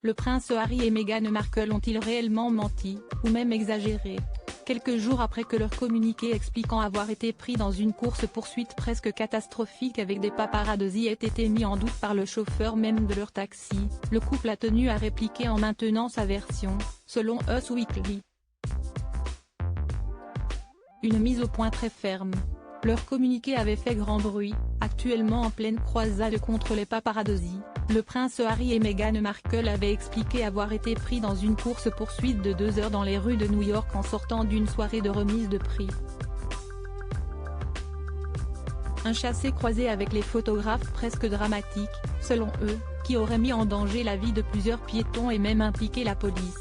Le prince Harry et Meghan Markle ont-ils réellement menti, ou même exagéré? Quelques jours après que leur communiqué expliquant avoir été pris dans une course-poursuite presque catastrophique avec des paparazzi ait été mis en doute par le chauffeur même de leur taxi, le couple a tenu à répliquer en maintenant sa version, selon Us Weekly. Une mise au point très ferme. Leur communiqué avait fait grand bruit. Actuellement en pleine croisade contre les paparazzi, le prince Harry et Meghan Markle avaient expliqué avoir été pris dans une course-poursuite de 2 heures dans les rues de New York en sortant d'une soirée de remise de prix. Un chassé-croisé avec les photographes presque dramatique, selon eux, qui aurait mis en danger la vie de plusieurs piétons et même impliqué la police.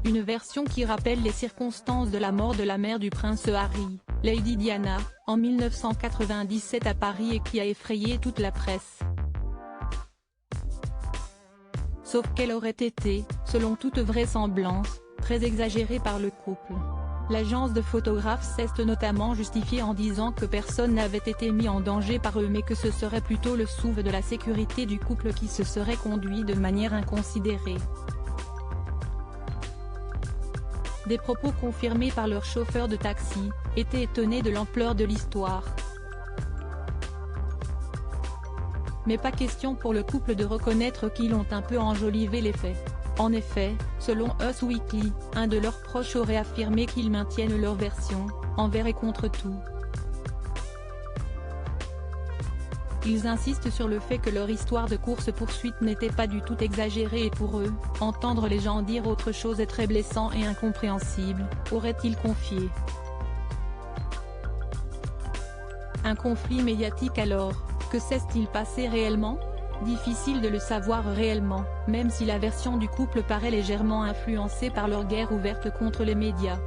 Une version qui rappelle les circonstances de la mort de la mère du prince Harry, Lady Diana, en 1997 à Paris et qui a effrayé toute la presse. Sauf qu'elle aurait été, selon toute vraisemblance, très exagérée par le couple. L'agence de photographes s'est notamment justifiée en disant que personne n'avait été mis en danger par eux mais que ce serait plutôt le souffle de la sécurité du couple qui se serait conduit de manière inconsidérée. Des propos confirmés par leur chauffeur de taxi, étaient étonnés de l'ampleur de l'histoire. Mais pas question pour le couple de reconnaître qu'ils ont un peu enjolivé les faits. En effet, selon Us Weekly, un de leurs proches aurait affirmé qu'ils maintiennent leur version, envers et contre tout. Ils insistent sur le fait que leur histoire de course-poursuite n'était pas du tout exagérée et pour eux, entendre les gens dire autre chose est très blessant et incompréhensible, aurait-il confié. Un conflit médiatique alors, que s'est-il passé réellement? Difficile de le savoir réellement, même si la version du couple paraît légèrement influencée par leur guerre ouverte contre les médias.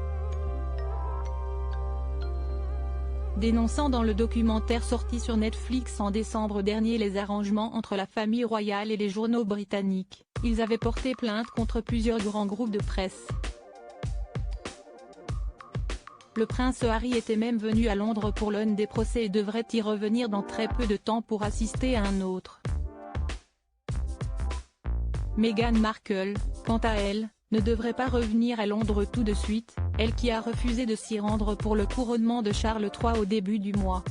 Dénonçant dans le documentaire sorti sur Netflix en décembre dernier les arrangements entre la famille royale et les journaux britanniques, ils avaient porté plainte contre plusieurs grands groupes de presse. Le prince Harry était même venu à Londres pour l'un des procès et devrait y revenir dans très peu de temps pour assister à un autre. Meghan Markle, quant à elle, ne devrait pas revenir à Londres tout de suite, elle qui a refusé de s'y rendre pour le couronnement de Charles III au début du mois.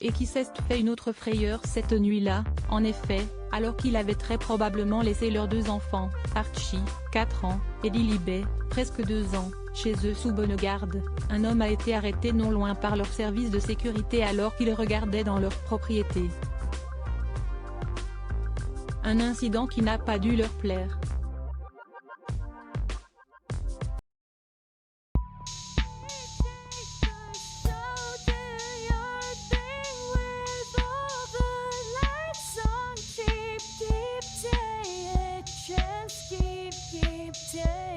Et qui s'est fait une autre frayeur cette nuit-là, en effet, alors qu'il avait très probablement laissé leurs 2 enfants, Archie, 4 ans, et Lilibet, presque 2 ans, chez eux sous bonne garde. Un homme a été arrêté non loin par leur service de sécurité alors qu'il regardait dans leur propriété. Un incident qui n'a pas dû leur plaire. Keep